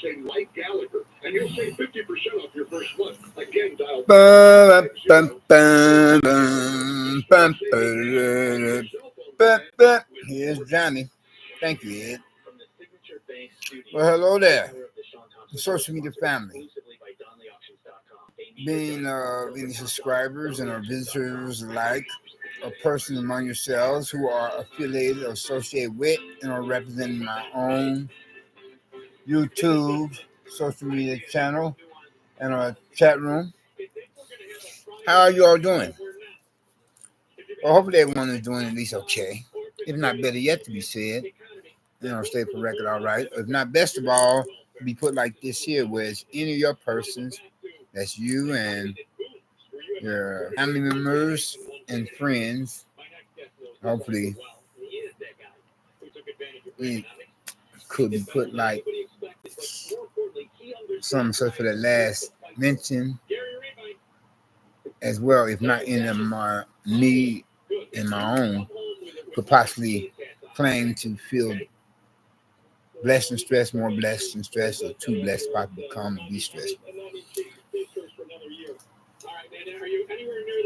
say Mike Gallagher, and you'll save 50% off your first month. Again, dial. Here's Johnny. Thank you, Ed. Well, hello there, the social media family. Being any subscribers and our visitors alike, a person among yourselves who are affiliated or associated with and are representing my own YouTube social media channel and our chat room. How are you all doing? Well, hopefully everyone is doing at least okay. If not better yet to be said, stay for record all right. If not, best of all, to be put like this here, where it's any of your persons, that's you and your family members and friends. Hopefully, it could be put like some such for the last mention as well, if not any of my me and my own could possibly claim to feel blessed and stressed, more blessed and stressed, or too blessed to possibly become and be stressed.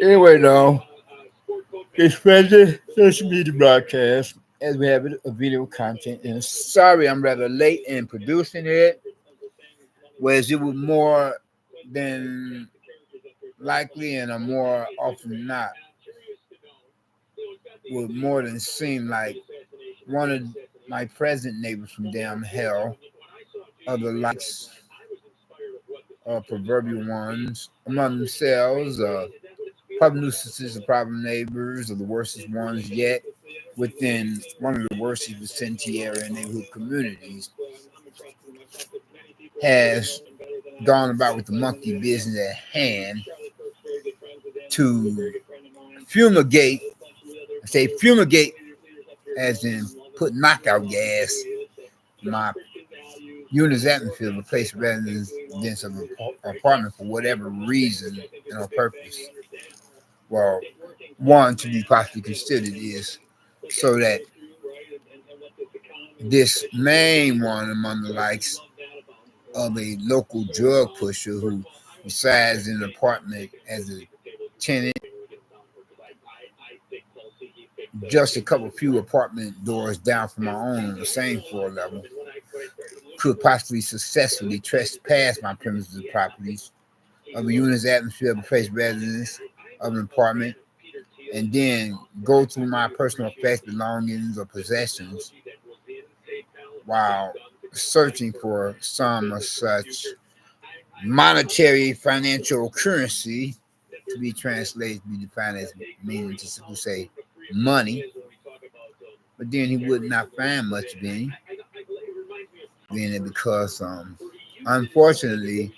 Anyway, though, it's present social media broadcast as we have a video content. And sorry, I'm rather late in producing it, whereas it was more than likely and a more often than not would more than seem like one of my present neighbors from damn hell, other likes, proverbial ones among themselves, problem nuisances or problem neighbors, or the worstest ones yet within one of the worst vicinity area neighborhood communities, has gone about with the monkey business at hand to fumigate. I say fumigate as in put knockout gas in my unit's atmosphere, replace residents of the apartment for whatever reason and or purpose. Well, one to be possibly considered is so that this main one among the likes of a local drug pusher who resides in an apartment as a tenant, just a couple few apartment doors down from my own on the same floor level, could possibly successfully trespass my premises or properties of a unit's atmosphere of a place residence of an apartment, and then go through my personal effects, belongings, or possessions while searching for some of such monetary financial currency to be translated, to be defined as meaning to simply say money. But then he would not find much of any. Then because unfortunately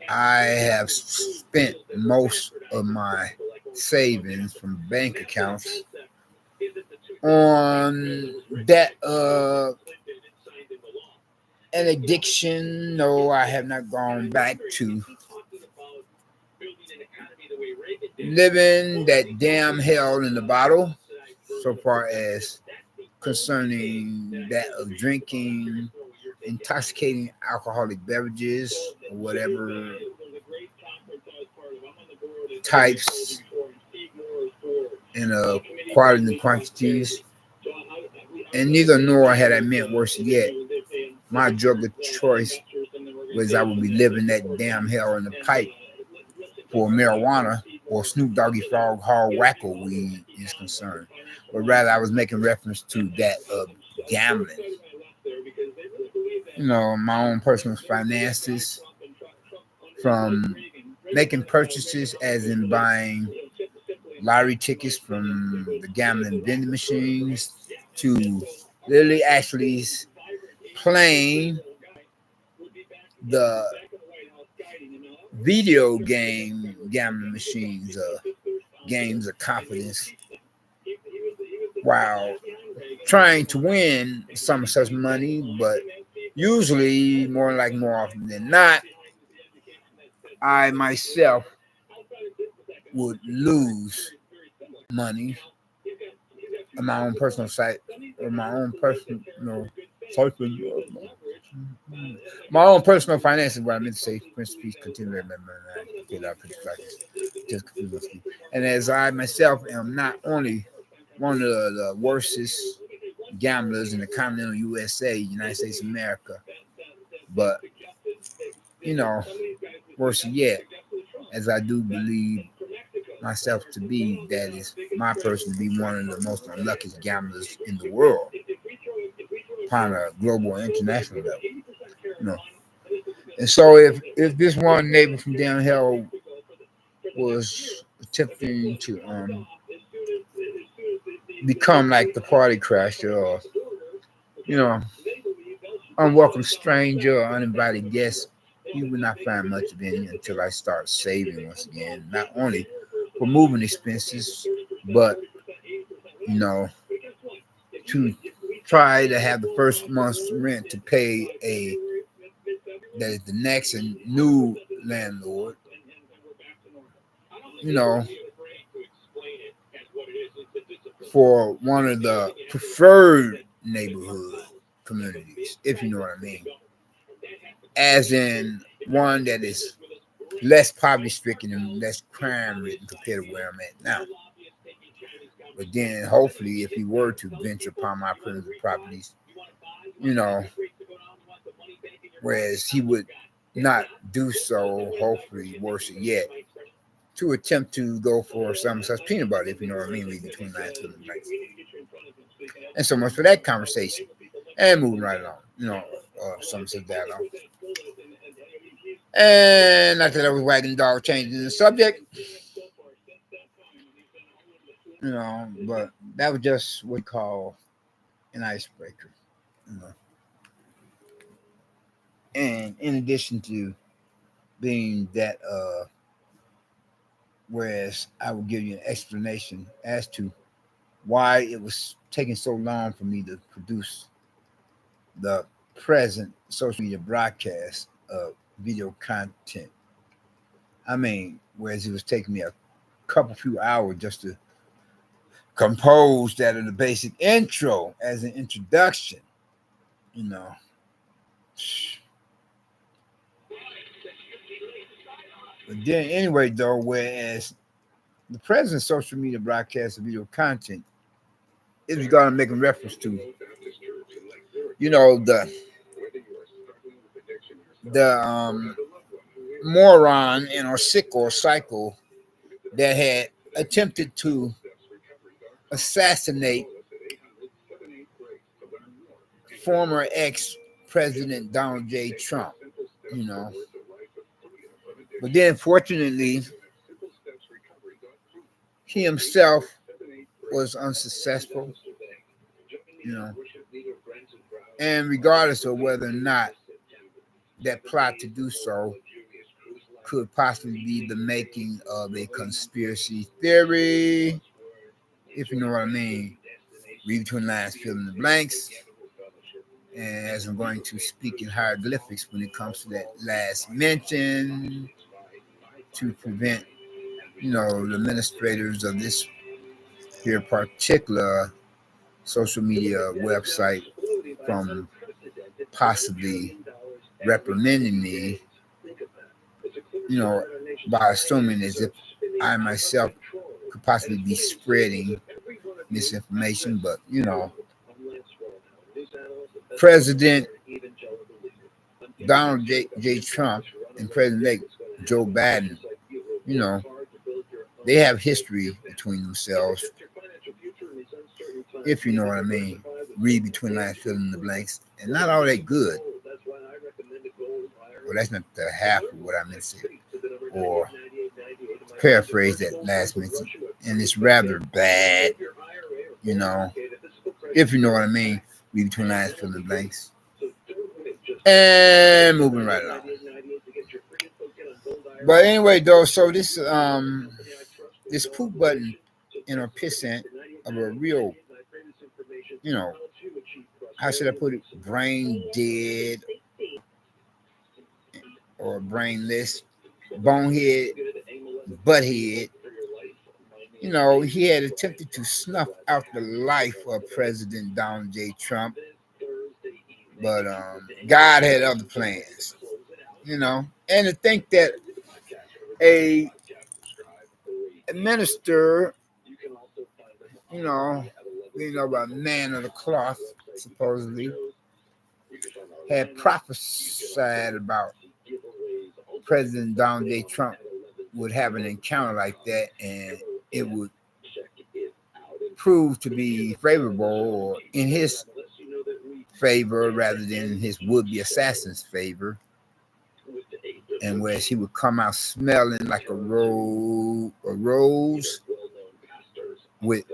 I have spent most of my savings from bank accounts on that an addiction. No, I have not gone back to living that damn hell in the bottle so far as concerning that of drinking intoxicating alcoholic beverages or whatever types in quality and quantities. And neither nor had I meant worse yet. My drug of choice was I would be living that damn hell in the pipe for marijuana or Snoop Doggy Frog Hall Wacko weed is concerned. But rather I was making reference to that of gambling. My own personal finances, from making purchases as in buying lottery tickets from the gambling vending machines to literally actually playing the video game gambling machines, games of confidence, while trying to win some such money, but usually more often than not, I myself would lose money on my own personal site or my own personal My own personal finances, what I meant to say, Prince Peace, continue to remember just continuously. And as I myself am not only one of the worstest gamblers in the continental USA, United States of America, but worse yet, as I do believe myself to be, that is my person to be one of the most unluckiest gamblers in the world upon a global and international level. And so if this one neighbor from down here was attempting to become like the party crasher or unwelcome stranger or uninvited guest, you would not find much of any until I start saving once again, not only for moving expenses, but to try to have the first month's rent to pay that is the next and new landlord, for one of the preferred neighborhood communities, if you know what I mean, as in one that is less poverty stricken and less crime ridden compared to where I'm at now. But then hopefully if he were to venture upon my primitive properties, whereas he would not do so, hopefully worse yet, to attempt to go for some such peanut butter, if you know what I mean, read between lines to the nights. And so much for that conversation. And moving right along, some such dialogue. And not that I was wagging dog, changing the subject, but that was just what we call an icebreaker. And in addition to being that, whereas I will give you an explanation as to why it was taking so long for me to produce the present social media broadcast of video content. I mean, whereas it was taking me a few hours just to compose that in the basic intro as an introduction, But then anyway, though, whereas the present social media broadcast of video content is regarding making reference to, the moron and or sick or psycho that had attempted to assassinate former ex-president Donald J. Trump, But then fortunately, he himself was unsuccessful, and regardless of whether or not that plot to do so could possibly be the making of a conspiracy theory, if you know what I mean. Read between lines, fill in the blanks. And as I'm going to speak in hieroglyphics when it comes to that last mention, to prevent, the administrators of this here particular social media website from possibly reprimanding me, by assuming as if I myself could possibly be spreading misinformation. But, President Donald J. Trump and President Joe Biden, they have history between themselves, if you know what I mean. Read between lines, fill in the blanks, and not all that good. Well, that's not the half of what I meant to say, or paraphrase that last mention, and it's rather bad, if you know what I mean. Read between lines, fill in the blanks, and moving right along. But anyway, though, so this poop button pissant of a real, how should I put it, brain dead or brainless, bonehead, butthead. He had attempted to snuff out the life of President Donald J. Trump But God had other plans, you know. And to think that a minister, about man of the cloth, supposedly, had prophesied about President Donald J. Trump would have an encounter like that, and it would prove to be favorable or in his favor rather than his would-be assassin's favor. And whereas he would come out smelling like a rose with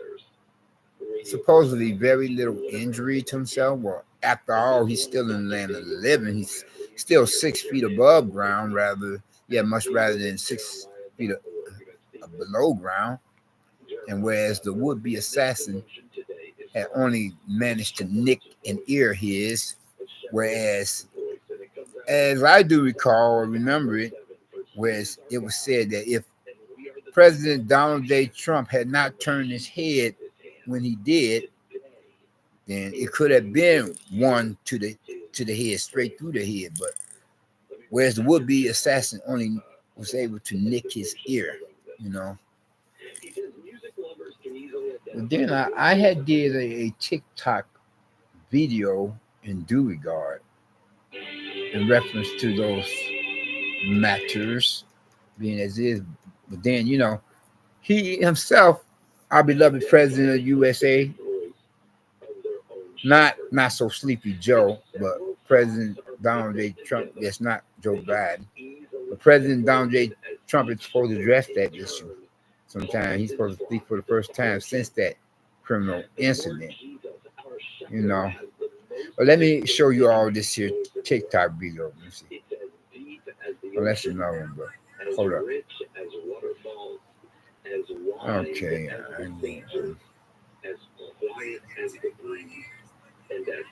supposedly very little injury to himself. Well, after all, he's still in the land of the living. He's still 6 feet above ground, much rather than 6 feet below ground. And whereas the would-be assassin had only managed to nick an ear his, whereas, as I do recall or remember it, whereas it was said that if President Donald J. Trump had not turned his head when he did, then it could have been one to the head, straight through the head. But whereas the would-be assassin only was able to nick his ear, But then I had did a TikTok video in due regard in reference to those matters being as is. But then, he himself, our beloved president of the USA, not so sleepy Joe, but President Donald J. Trump, that's not Joe Biden. But President Donald J. Trump is supposed to address that issue sometime. He's supposed to speak for the first time since that criminal incident, But let me show you all this here TikTok video. Let me see. Unless you know him, but hold up. Okay.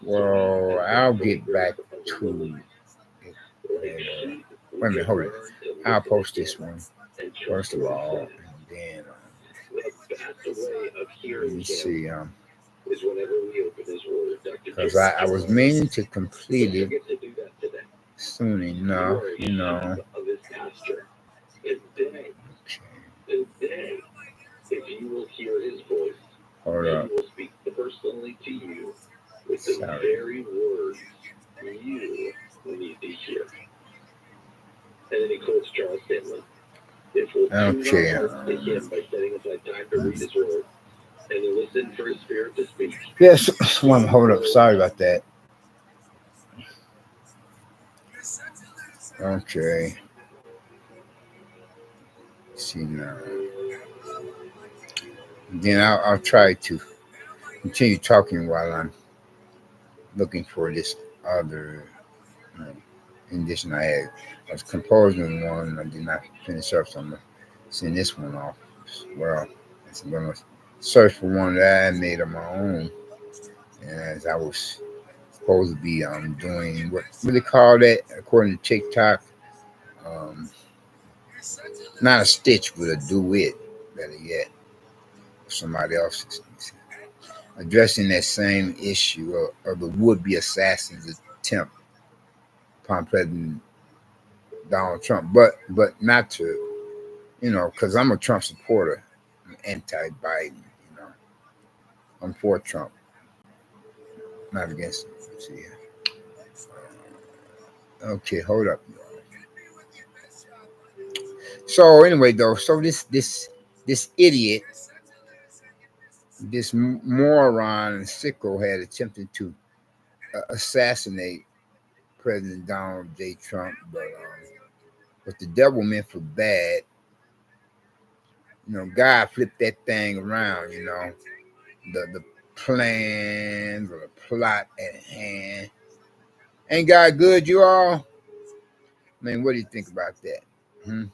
Well, I'll get back to it. Wait a minute, hold it. I'll post this one first of all, and then let me see. Because I was meaning to complete it soon enough, Okay. Hold up. Sorry. And then he quotes Charles Stanley. Okay. And you listen for his spirit to speak. Yes, hold up. Sorry about that. Okay. Let's see now. Then I'll try to continue talking while I'm looking for this other rendition I had. I was composing one, I did not finish up, so I'm going to send this one off as well. So I'm going to search for one that I made of my own. And as I was supposed to be doing, what they call that, according to TikTok, not a stitch, but a duet, better yet, somebody else's. Addressing that same issue of the would-be assassin's attempt upon President Donald Trump, but not to, because I'm a Trump supporter, I'm anti-Biden, I'm for Trump, not against him. See, okay, hold up. So anyway, though, so this idiot, this moron and sicko had attempted to assassinate President Donald J. Trump, but the devil meant for bad. God flipped that thing around. The plans or the plot at hand. Ain't God good, you all? I mean, what do you think about that? Hold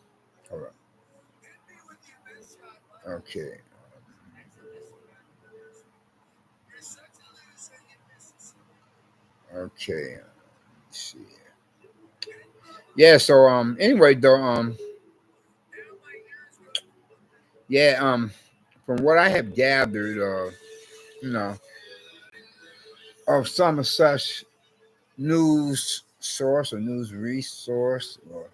on. Okay. Okay. Let's see. Yeah. So anyway, though yeah from what I have gathered, of some of such news source or news resource, or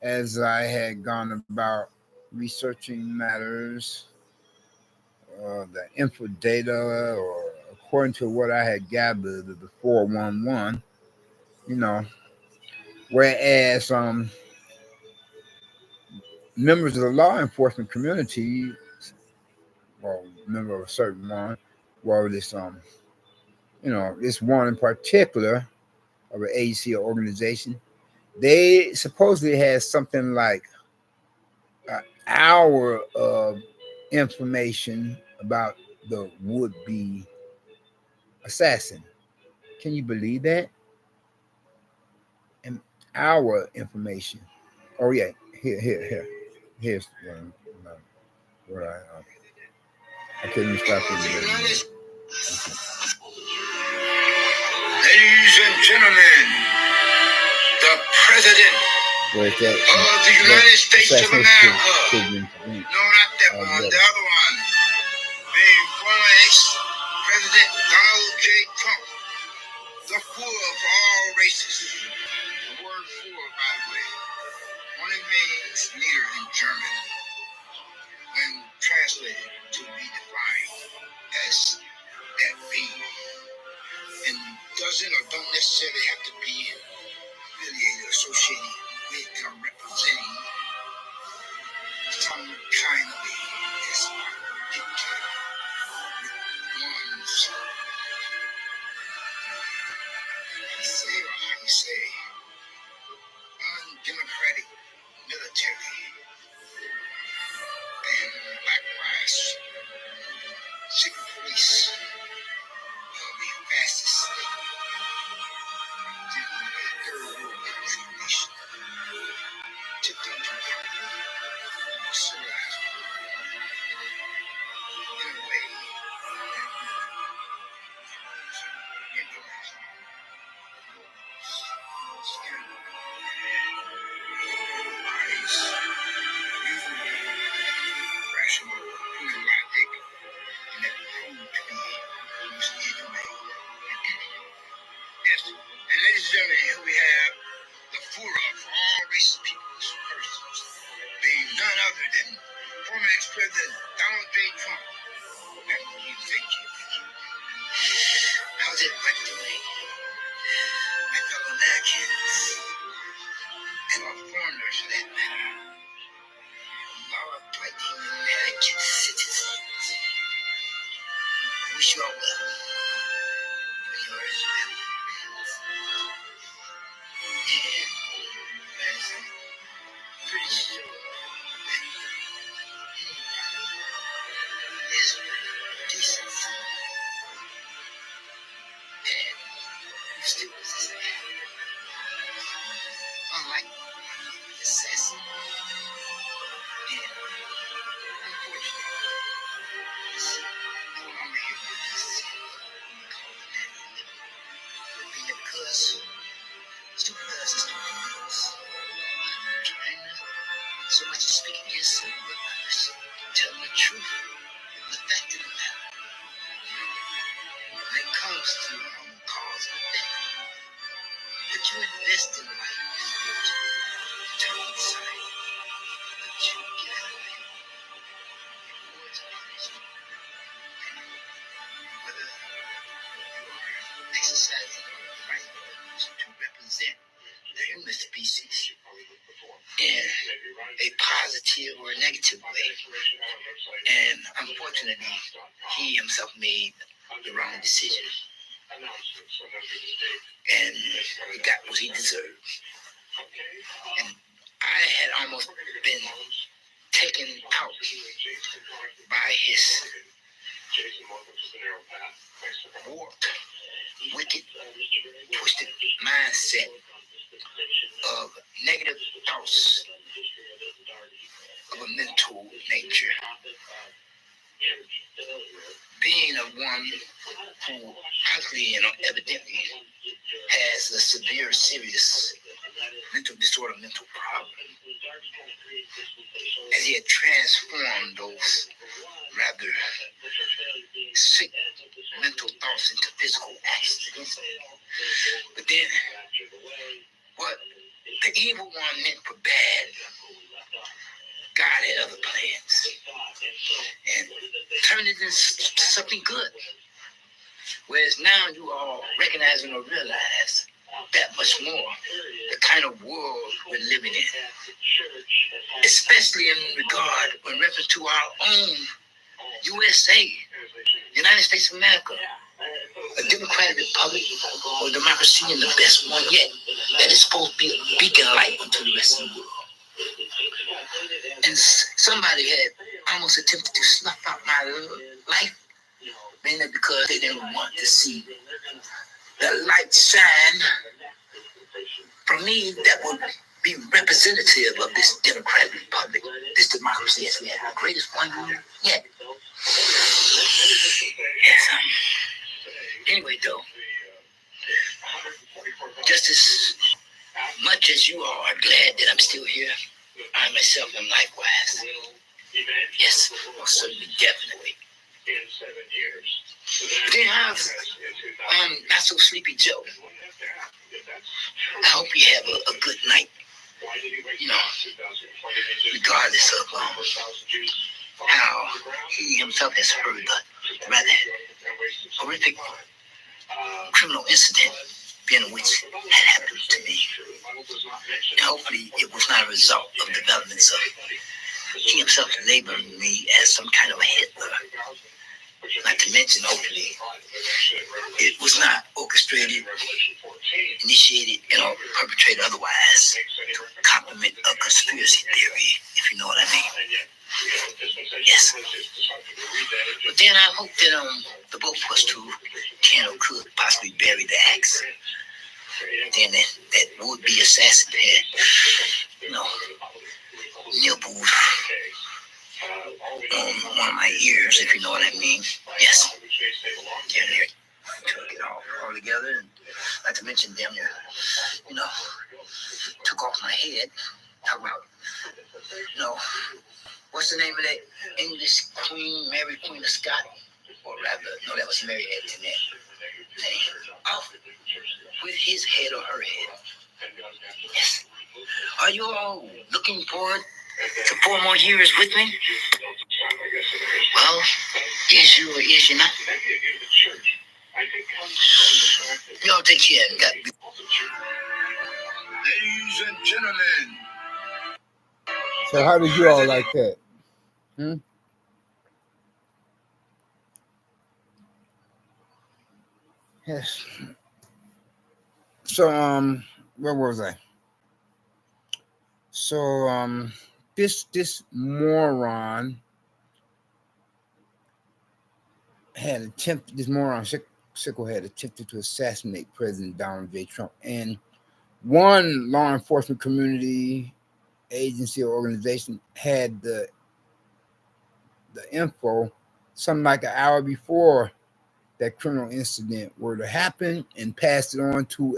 as I had gone about researching matters, the info data, or according to what I had gathered, the 411, you know, whereas members of the law enforcement community, or member of a certain one, well, this one in particular of an agency or organization, they supposedly had something like an hour of information about the would-be assassin. Can you believe that? An hour information. Oh yeah, here. Here's what I couldn't stop it. Ladies and gentlemen, the President of the United States of America. No, not that one, the other one. Being former ex-President Donald J. Trump, the fool of all races. The word fool, by the way, only means leader in German. When translated to be defined as that being. And doesn't or don't necessarily have to be affiliated, associated with, or representing some kind of a dictator with one's, how you say, undemocratic military, and likewise, secret police of the fastest state, representing a third world country nation, tipped into civilized in a way rational human logic, and that proved to be most inhumane. Yes, and ladies and gentlemen, here we have the Führer for all races, peoples, persons, being none other than former ex-President Donald J. Trump. Thank you. How's everybody doing? My fellow Americans, and all foreigners for that matter, law-abiding American citizens. I wish you all well. Yours, and pretty sure that is decency and still possessing, unlike the assassin. And unfortunately, it's no longer here with us. We call the man living because stupid does is stupid does. I'm trying not so much to speak against him, but just tell the truth, the fact of the matter. When it comes to cause and effect, but you invest in life, turn inside, but you get out of it. Rewards and punishment. Whether you are exercising your right to represent the human species in a positive or a negative way. And unfortunately, he himself made the wrong decision. And he got what he deserved. And I had almost been taken out by his warped, wicked, twisted mindset of negative thoughts of a mental nature. Being a one who obviously and evidently has a severe, serious mental disorder, mental problem, as he had transformed those rather sick mental thoughts into physical actions against me. But then, what the evil one meant for bad, God had other plans and turned it into something good. Whereas now you all recognize or realize that much more the kind of world we're living in, especially in regard in reference to our own USA, United States of America, a democratic republic or democracy, and the best one yet, that is supposed to be a beacon light unto the rest of the world. And somebody had almost attempted to snuff out my life, mainly because they didn't want to see the light shine from me that would be representative of this democratic republic, this democracy as we have, the greatest one yet. Yes, anyway, though, just as much as you all are glad that I'm still here, I myself am likewise. Yes, most certainly, definitely. Then I have not so sleepy Joe. I hope you have a good night. You know, regardless of how he himself has heard the rather horrific criminal incident being which had happened to me. And hopefully it was not a result of developments of he himself labeling me as some kind of a Hitler. Not to mention, hopefully, it was not orchestrated, initiated, perpetrated otherwise to complement a conspiracy theory, if you know what I mean. Yes. But then I hope that the both of us two can or could possibly bury the axe. Then that would-be assassin had, nibbled on one of my ears, if you know what I mean. Yes. Damn near took it all together, and not to mention damn near, took off my head. Talk about, what's the name of that English queen, Mary Queen of Scots? Or rather, no, that was Mary Antoinette. Off with his head or her head. Yes. Are you all looking forward to 4 more years with me? Well, is you or is you not? Y'all take care. Ladies and gentlemen. So how did you all like that? Yes. So where was I? So this moron Sickle had attempted to assassinate President Donald J. Trump, and one law enforcement community agency or organization had the info something like an hour before that criminal incident were to happen, and passed it on to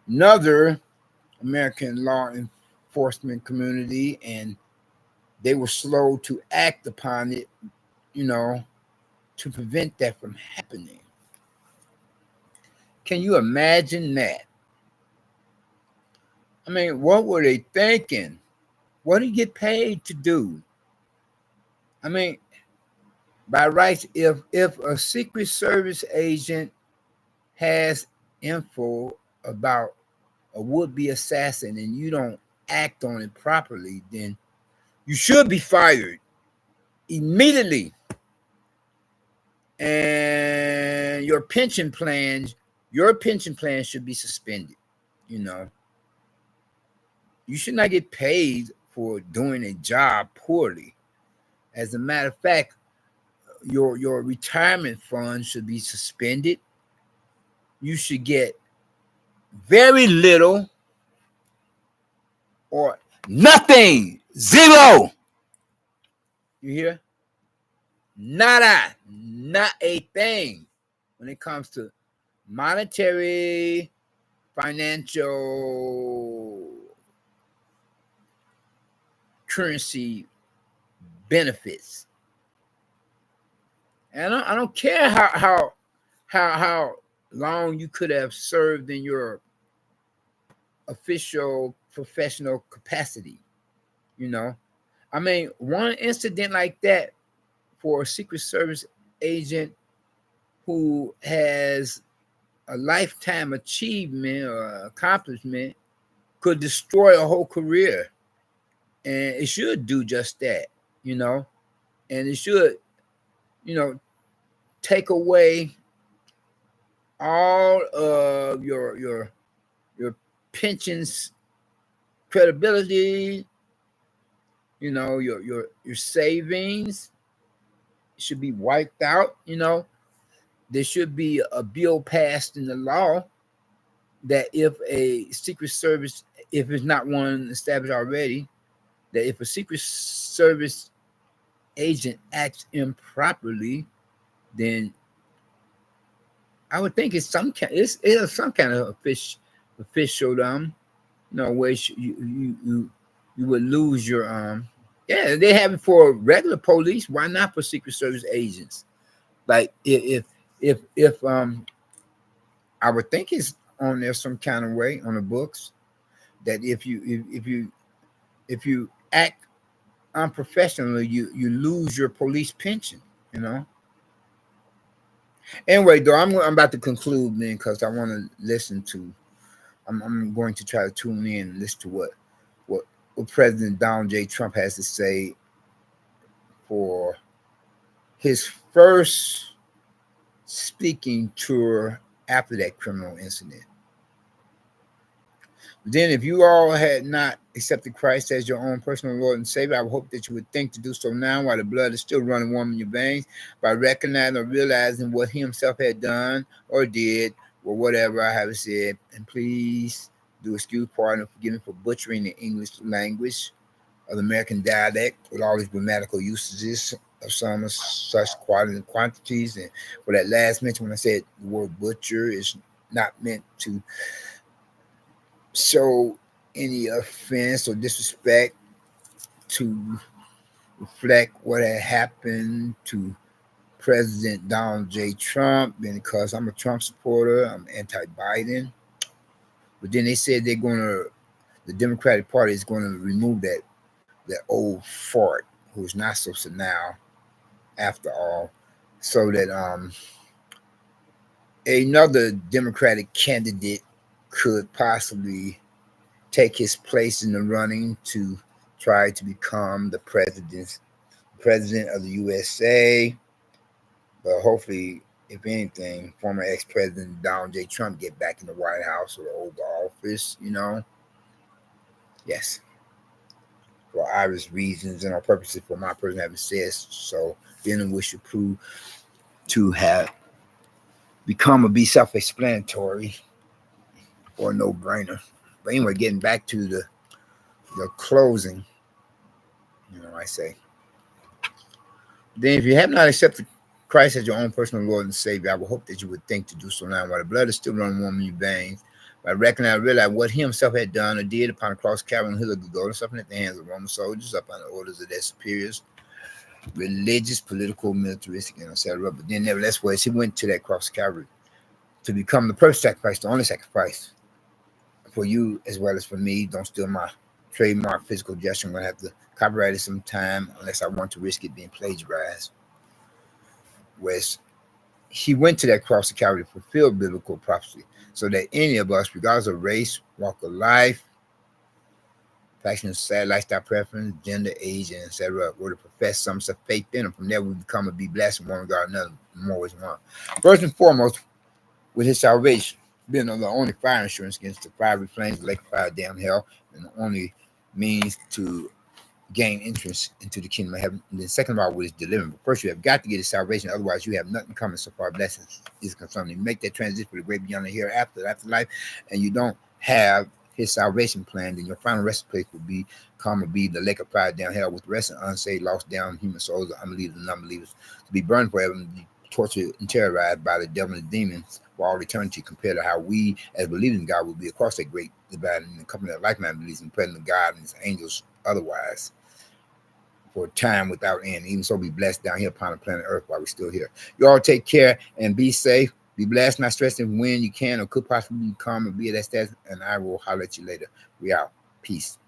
another American law enforcement community, and they were slow to act upon it, to prevent that from happening. Can you imagine that? I mean, what were they thinking? What do you get paid to do? I mean, by rights, if a Secret Service agent has info about a would-be assassin and you don't act on it properly, then you should be fired immediately. And your pension plan should be suspended. You should not get paid for doing a job poorly. As a matter of fact, your retirement fund should be suspended. You should get very little or nothing. Zero. You hear? Nada. Not a thing when it comes to monetary, financial currency benefits. And I don't care how long you could have served in your official professional capacity. You know, I mean, one incident like that for a Secret Service agent who has a lifetime achievement or accomplishment could destroy a whole career. And it should do just that, you know, and it should, you know, take away all of your pensions credibility, you know, your savings should be wiped out, you know. There should be a bill passed in the law that if a Secret Service, if it's not one established already, that if a Secret Service agent acts improperly, then I would think it's some kind of official you know, where you would lose your yeah, they have it for regular police. Why not for Secret Service agents? Like if I would think it's on there some kind of way on the books that if you act unprofessionally, you lose your police pension, you know. Anyway, though, I'm about to conclude, man, because I want to listen to. I'm going to try to tune in and listen to what President Donald J. Trump has to say for his first speaking tour after that criminal incident. Then, if you all had not accepted Christ as your own personal Lord and Savior, I would hope that you would think to do so now while the blood is still running warm in your veins, by recognizing or realizing what he himself had done or did, or whatever I have said. And please do excuse, pardon, and forgive me for butchering the English language of the American dialect with all these grammatical usages of some of such quantities. And for that last mention, when I said the word butcher is not meant to show any offense or disrespect, to reflect what had happened to President Donald J. Trump, because I'm a Trump supporter, I'm anti-Biden. But then they said the Democratic Party is going to remove that old fart who's not so senile after all, so that another Democratic candidate could possibly take his place in the running to try to become the president of the USA. But hopefully, if anything, former ex-president Donald J. Trump get back in the White House or the Oval Office, you know. Yes. For obvious reasons and on purposes for my person having said so, then we should prove to have become or be self-explanatory or no-brainer. But anyway, getting back to the closing, you know, I say. Then if you have not accepted Christ as your own personal Lord and Savior, I would hope that you would think to do so now while the blood is still running warm in your veins, by recognizing, realize what he himself had done or did upon the cross, Calvary, and hill of Golgotha, suffering at the hands of Roman soldiers, up on the orders of their superiors, religious, political, militaristic, and etc. But then, nevertheless, was he went to that cross, Calvary, to become the perfect sacrifice, the only sacrifice for you as well as for me. Don't steal my trademark physical gesture. I'm going to have to copyright it sometime unless I want to risk it being plagiarized. Whereas he went to that cross of Calvary to fulfill biblical prophecy, so that any of us, regardless of race, walk of life, fashion, sad lifestyle preference, gender, age, and etc., were to profess some such faith in him. From there, we become and be blessed in one regard or another, more ways one. First and foremost, with his salvation, being the only fire insurance against the fiery flames, lake of fire, damn hell, and the only means to gain entrance into the kingdom of heaven. And then second of all, with his deliverance. But first, you have got to get his salvation. Otherwise, you have nothing coming so far blessings is concerned. You make that transition for the great beyond the hereafter, afterlife, and you don't have his salvation plan, then your final resting place will be the lake of fire down hell, with the rest of unsaved, lost down human souls, unbelievers and unbelievers, to be burned forever and be tortured and terrorized by the devil and demons for all eternity, compared to how we, as believing in God, will be across that great divide in the company of like-minded believers in the presence of God and his angels otherwise. for time without end. Even so, be blessed down here upon the planet Earth while we're still here. You all take care and be safe. Be blessed, not stressing when you can or could possibly become or be at that status. And I will holler at you later. We out. Peace.